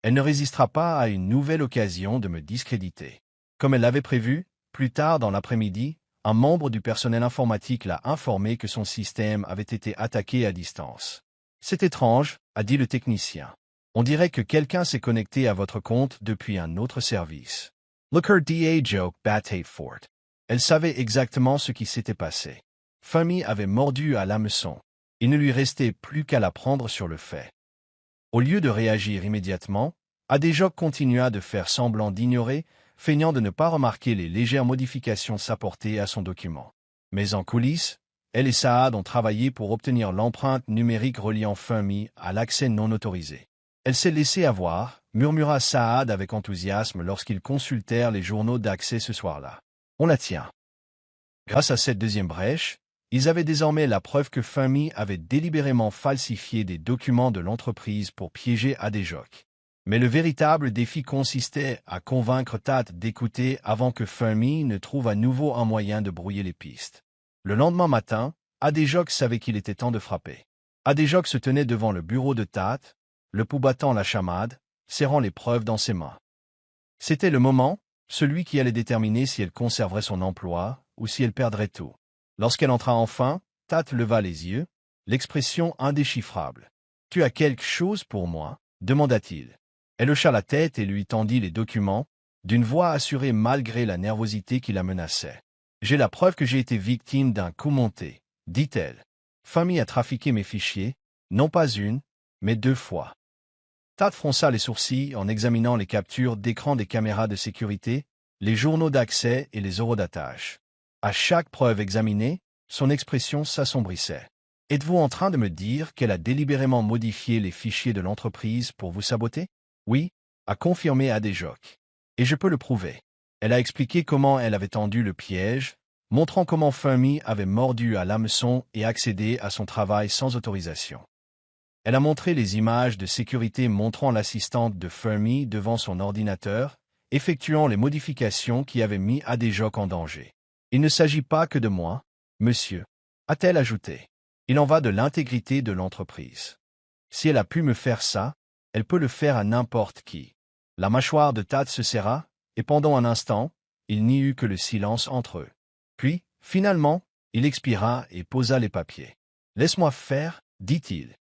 Elle ne résistera pas à une nouvelle occasion de me discréditer. » Comme elle l'avait prévu, plus tard dans l'après-midi, un membre du personnel informatique l'a informé que son système avait été attaqué à distance. « C'est étrange, » a dit le technicien. « On dirait que quelqu'un s'est connecté à votre compte depuis un autre service. » Look her da joke batay fort. Elle savait exactement ce qui s'était passé. Fermi avait mordu à l'hameçon. Il ne lui restait plus qu'à la prendre sur le fait. Au lieu de réagir immédiatement, Adéjoc continua de faire semblant d'ignorer, feignant de ne pas remarquer les légères modifications s'apporter à son document. Mais en coulisses, elle et Saad ont travaillé pour obtenir l'empreinte numérique reliant Fermi à l'accès non autorisé. Elle s'est laissée avoir, murmura Saad avec enthousiasme lorsqu'ils consultèrent les journaux d'accès ce soir-là. On la tient. Grâce à cette deuxième brèche, ils avaient désormais la preuve que Fermi avait délibérément falsifié des documents de l'entreprise pour piéger Adéjoc. Mais le véritable défi consistait à convaincre Tat d'écouter avant que Fermi ne trouve à nouveau un moyen de brouiller les pistes. Le lendemain matin, Adéjoc savait qu'il était temps de frapper. Adéjoc se tenait devant le bureau de Tat, le pouls battant la chamade, serrant les preuves dans ses mains. C'était le moment, celui qui allait déterminer si elle conserverait son emploi ou si elle perdrait tout. Lorsqu'elle entra enfin, Tat leva les yeux, l'expression indéchiffrable. « Tu as quelque chose pour moi ?» demanda-t-il. Elle hocha la tête et lui tendit les documents, d'une voix assurée malgré la nervosité qui la menaçait. « J'ai la preuve que j'ai été victime d'un coup monté, dit-elle. Fermi a trafiqué mes fichiers, non pas une, mais 2 fois. Tad fronça les sourcils en examinant les captures d'écran des caméras de sécurité, les journaux d'accès et les horodatage. À chaque preuve examinée, son expression s'assombrissait. « Êtes-vous en train de me dire qu'elle a délibérément modifié les fichiers de l'entreprise pour vous saboter? » « Oui, » a confirmé Adéjoc. « Et je peux le prouver. » Elle a expliqué comment elle avait tendu le piège, montrant comment Fermi avait mordu à l'hameçon et accédé à son travail sans autorisation. Elle a montré les images de sécurité montrant l'assistante de Fermi devant son ordinateur, effectuant les modifications qui avaient mis Adéjoc en danger. « Il ne s'agit pas que de moi, monsieur, » a-t-elle ajouté. « Il en va de l'intégrité de l'entreprise. Si elle a pu me faire ça, elle peut le faire à n'importe qui. » La mâchoire de Tad se serra, et pendant un instant, il n'y eut que le silence entre eux. Puis, finalement, il expira et posa les papiers. « Laisse-moi faire, dit-il.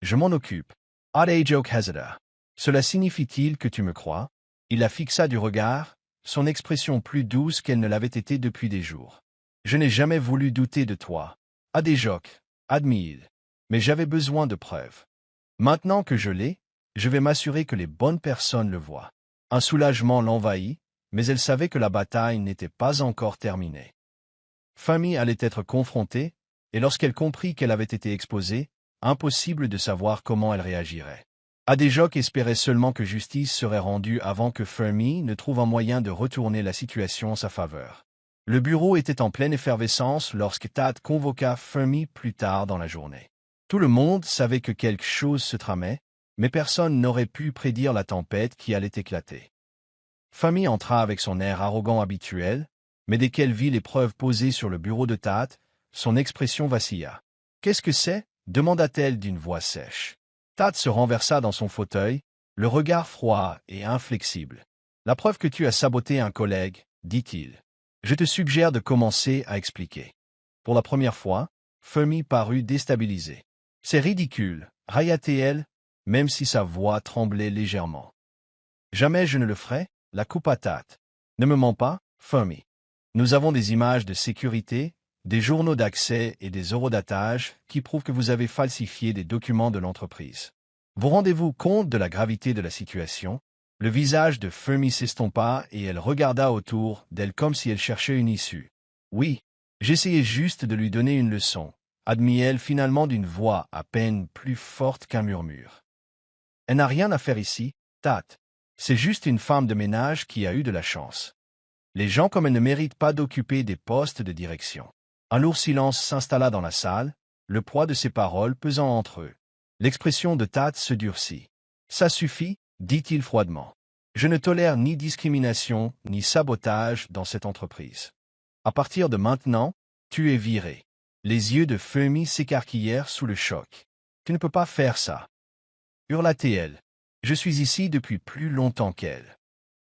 Je m'en occupe. » Adéjoc hésita. « Cela signifie-t-il que tu me crois? » Il la fixa du regard, son expression plus douce qu'elle ne l'avait été depuis des jours. « Je n'ai jamais voulu douter de toi, Adéjoc, admis-il. Mais j'avais besoin de preuves. Maintenant que je l'ai, je vais m'assurer que les bonnes personnes le voient. » Un soulagement l'envahit, mais elle savait que la bataille n'était pas encore terminée. Fermi allait être confrontée, et lorsqu'elle comprit qu'elle avait été exposée, impossible de savoir comment elle réagirait. Adéjoc espérait seulement que justice serait rendue avant que Fermi ne trouve un moyen de retourner la situation en sa faveur. Le bureau était en pleine effervescence lorsque Tad convoqua Fermi plus tard dans la journée. Tout le monde savait que quelque chose se tramait, mais personne n'aurait pu prédire la tempête qui allait éclater. Fermi entra avec son air arrogant habituel, mais dès qu'elle vit les preuves posées sur le bureau de Tad, son expression vacilla. « Qu'est-ce que c'est » demanda-t-elle d'une voix sèche. Tad se renversa dans son fauteuil, le regard froid et inflexible. « La preuve que tu as saboté un collègue, dit-il. Je te suggère de commencer à expliquer. » Pour la première fois, Fermi parut déstabilisé. « C'est ridicule, railla-t-elle, même si sa voix tremblait légèrement. « Jamais je ne le ferai, la coupa Tad. Ne me mens pas, Fermi. Nous avons des images de sécurité, des journaux d'accès et des horodatages qui prouvent que vous avez falsifié des documents de l'entreprise. Vous rendez-vous compte de la gravité de la situation? » Le visage de Fermi s'estompa et elle regarda autour d'elle comme si elle cherchait une issue. « Oui, j'essayais juste de lui donner une leçon, » admit-elle finalement d'une voix à peine plus forte qu'un murmure. « Elle n'a rien à faire ici, Tad. C'est juste une femme de ménage qui a eu de la chance. Les gens comme elle ne méritent pas d'occuper des postes de direction. » Un lourd silence s'installa dans la salle, le poids de ses paroles pesant entre eux. L'expression de Tad se durcit. « Ça suffit, » dit-il froidement. « Je ne tolère ni discrimination ni sabotage dans cette entreprise. À partir de maintenant, tu es viré. » Les yeux de Fermi s'écarquillèrent sous le choc. « Tu ne peux pas faire ça. » Hurla-t-elle. « Je suis ici depuis plus longtemps qu'elle.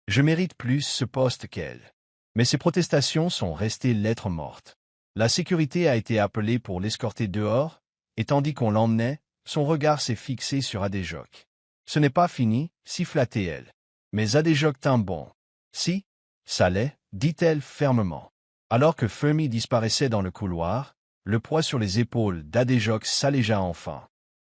Je mérite plus ce poste qu'elle. » Mais ses protestations sont restées lettres mortes. La sécurité a été appelée pour l'escorter dehors, et tandis qu'on l'emmenait, son regard s'est fixé sur Adéjoc. « Ce n'est pas fini, siffla-t-elle. Mais Adéjoc tint bon. « Si, ça l'est, » dit-elle fermement. Alors que Fermi disparaissait dans le couloir, le poids sur les épaules d'Adéjoc s'allégea enfin.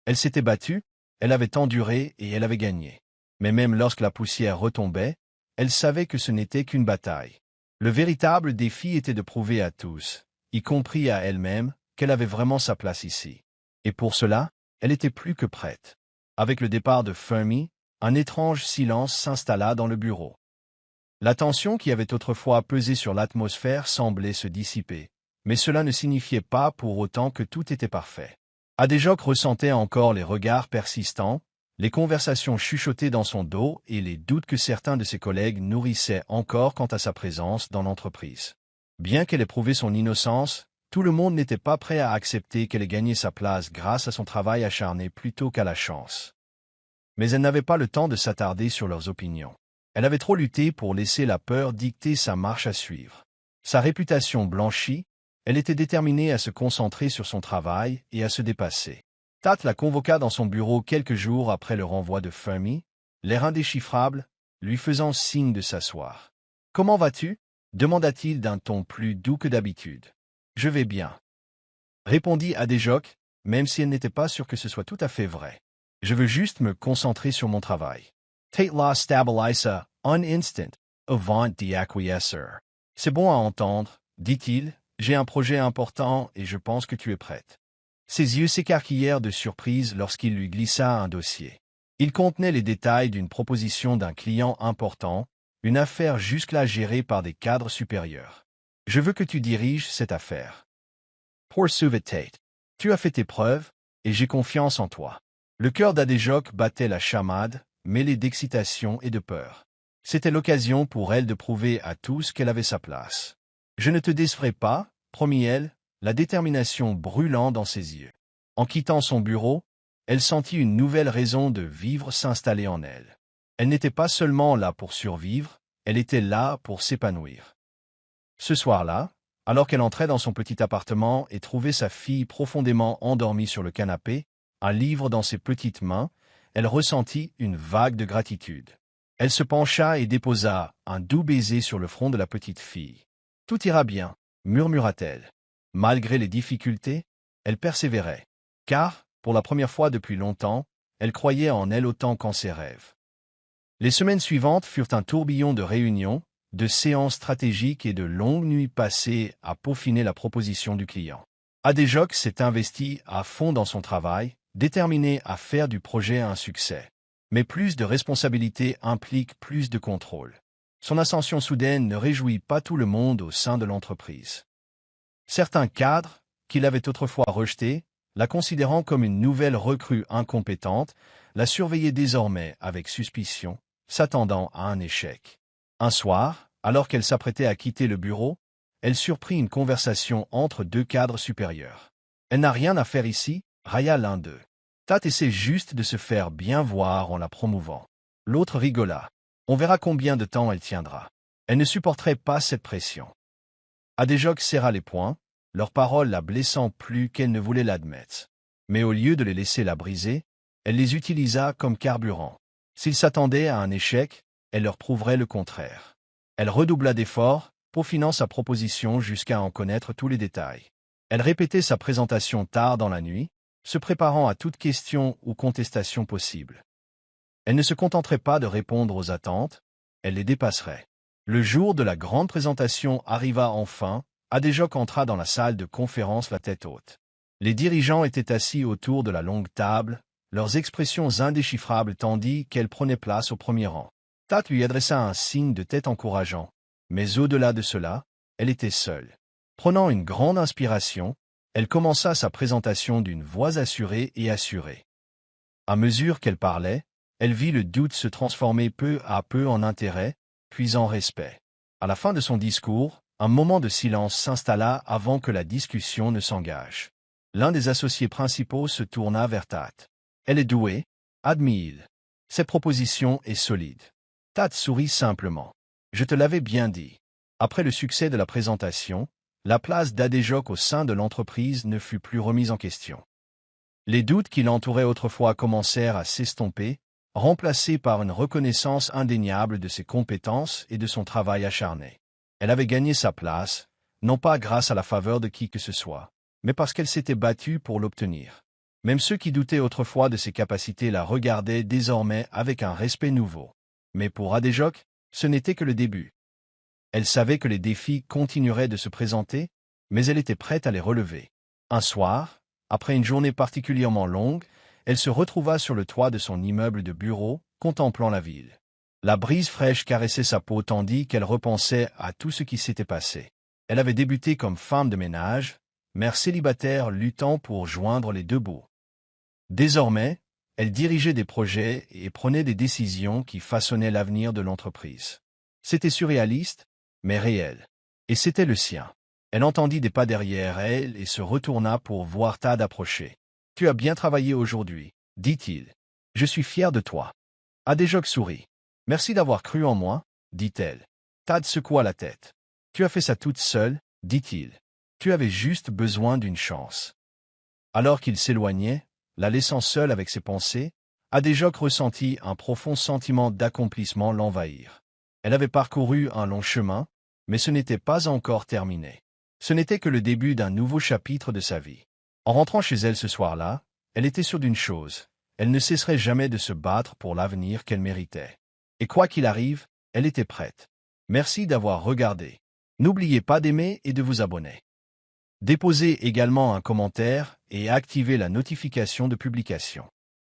Elle s'était battue, elle avait enduré et elle avait gagné. Mais même lorsque la poussière retombait, elle savait que ce n'était qu'une bataille. Le véritable défi était de prouver à tous, y compris à elle-même, qu'elle avait vraiment sa place ici. Et pour cela, elle était plus que prête. Avec le départ de Fermi, un étrange silence s'installa dans le bureau. La tension qui avait autrefois pesé sur l'atmosphère semblait se dissiper, mais cela ne signifiait pas pour autant que tout était parfait. Adéjoc ressentait encore les regards persistants, les conversations chuchotées dans son dos et les doutes que certains de ses collègues nourrissaient encore quant à sa présence dans l'entreprise. Bien qu'elle ait prouvé son innocence, tout le monde n'était pas prêt à accepter qu'elle ait gagné sa place grâce à son travail acharné plutôt qu'à la chance. Mais elle n'avait pas le temps de s'attarder sur leurs opinions. Elle avait trop lutté pour laisser la peur dicter sa marche à suivre. Sa réputation blanchie, elle était déterminée à se concentrer sur son travail et à se dépasser. Tad la convoqua dans son bureau quelques jours après le renvoi de Fermi, l'air indéchiffrable, lui faisant signe de s'asseoir. « Comment vas-tu » demanda-t-il d'un ton plus doux que d'habitude. « Je vais bien. » répondit Adéjoc, même si elle n'était pas sûre que ce soit tout à fait vrai. « Je veux juste me concentrer sur mon travail. Tate la stabilisa, un instant, avant d'y acquiescer. C'est bon à entendre, dit-il, j'ai un projet important et je pense que tu es prête. Ses yeux s'écarquillèrent de surprise lorsqu'il lui glissa un dossier. Il contenait les détails d'une proposition d'un client important, une affaire jusque-là gérée par des cadres supérieurs. Je veux que tu diriges cette affaire. Poursuivit Tate. Tu as fait tes preuves, et j'ai confiance en toi. Le cœur d'Adéjoc battait la chamade, mêlé d'excitation et de peur. C'était l'occasion pour elle de prouver à tous qu'elle avait sa place. Je ne te décevrai pas, promit-elle, la détermination brûlant dans ses yeux. En quittant son bureau, elle sentit une nouvelle raison de vivre s'installer en elle. Elle n'était pas seulement là pour survivre, elle était là pour s'épanouir. Ce soir-là, alors qu'elle entrait dans son petit appartement et trouvait sa fille profondément endormie sur le canapé, un livre dans ses petites mains, elle ressentit une vague de gratitude. Elle se pencha et déposa un doux baiser sur le front de la petite fille. « Tout ira bien », murmura-t-elle. Malgré les difficultés, elle persévérait, car, pour la première fois depuis longtemps, elle croyait en elle autant qu'en ses rêves. Les semaines suivantes furent un tourbillon de réunions, de séances stratégiques et de longues nuits passées à peaufiner la proposition du client. Adéjoc s'est investi à fond dans son travail, déterminé à faire du projet un succès. Mais plus de responsabilité implique plus de contrôle. Son ascension soudaine ne réjouit pas tout le monde au sein de l'entreprise. Certains cadres, qui l'avaient autrefois rejetée, la considérant comme une nouvelle recrue incompétente, la surveillaient désormais avec suspicion, s'attendant à un échec. Un soir, alors qu'elle s'apprêtait à quitter le bureau, elle surprit une conversation entre deux cadres supérieurs. « Elle n'a rien à faire ici », railla l'un d'eux. Tate essaie juste de se faire bien voir en la promouvant. L'autre rigola. On verra combien de temps elle tiendra. Elle ne supporterait pas cette pression. Adéjoc serra les poings, leurs paroles la blessant plus qu'elle ne voulait l'admettre. Mais au lieu de les laisser la briser, elle les utilisa comme carburant. S'ils s'attendaient à un échec, elle leur prouverait le contraire. Elle redoubla d'efforts, peaufinant sa proposition jusqu'à en connaître tous les détails. Elle répétait sa présentation tard dans la nuit, se préparant à toute question ou contestation possible. Elle ne se contenterait pas de répondre aux attentes, elle les dépasserait. Le jour de la grande présentation arriva enfin, Adéjoc entra dans la salle de conférence la tête haute. Les dirigeants étaient assis autour de la longue table, leurs expressions indéchiffrables tandis qu'elle prenait place au premier rang. Tate lui adressa un signe de tête encourageant, mais au-delà de cela, elle était seule. Prenant une grande inspiration, elle commença sa présentation d'une voix assurée et assurée. À mesure qu'elle parlait, elle vit le doute se transformer peu à peu en intérêt, puis en respect. À la fin de son discours, un moment de silence s'installa avant que la discussion ne s'engage. L'un des associés principaux se tourna vers Tate. « Elle est douée, » admit-il. « Cette proposition est solide. » Tate sourit simplement. « Je te l'avais bien dit. » Après le succès de la présentation, la place d'Adéjoc au sein de l'entreprise ne fut plus remise en question. Les doutes qui l'entouraient autrefois commencèrent à s'estomper, remplacés par une reconnaissance indéniable de ses compétences et de son travail acharné. Elle avait gagné sa place, non pas grâce à la faveur de qui que ce soit, mais parce qu'elle s'était battue pour l'obtenir. Même ceux qui doutaient autrefois de ses capacités la regardaient désormais avec un respect nouveau. Mais pour Adéjoc, ce n'était que le début. Elle savait que les défis continueraient de se présenter, mais elle était prête à les relever. Un soir, après une journée particulièrement longue, elle se retrouva sur le toit de son immeuble de bureau, contemplant la ville. La brise fraîche caressait sa peau tandis qu'elle repensait à tout ce qui s'était passé. Elle avait débuté comme femme de ménage, mère célibataire luttant pour joindre les deux bouts. Désormais, elle dirigeait des projets et prenait des décisions qui façonnaient l'avenir de l'entreprise. C'était surréaliste, mais réel. Et c'était le sien. Elle entendit des pas derrière elle et se retourna pour voir Tate approcher. « Tu as bien travaillé aujourd'hui, » dit-il. « Je suis fier de toi. » Adéjoc sourit. « Merci d'avoir cru en moi, » dit-elle. Tate secoua la tête. « Tu as fait ça toute seule, » dit-il. « Tu avais juste besoin d'une chance. » Alors qu'il s'éloignait, la laissant seule avec ses pensées, Adéjoc ressentit un profond sentiment d'accomplissement l'envahir. Elle avait parcouru un long chemin, mais ce n'était pas encore terminé. Ce n'était que le début d'un nouveau chapitre de sa vie. En rentrant chez elle ce soir-là, elle était sûre d'une chose, Elle ne cesserait jamais de se battre pour l'avenir qu'elle méritait. Et quoi qu'il arrive, elle était prête. Merci d'avoir regardé. N'oubliez pas d'aimer et de vous abonner. Déposez également un commentaire et activez la notification de publication.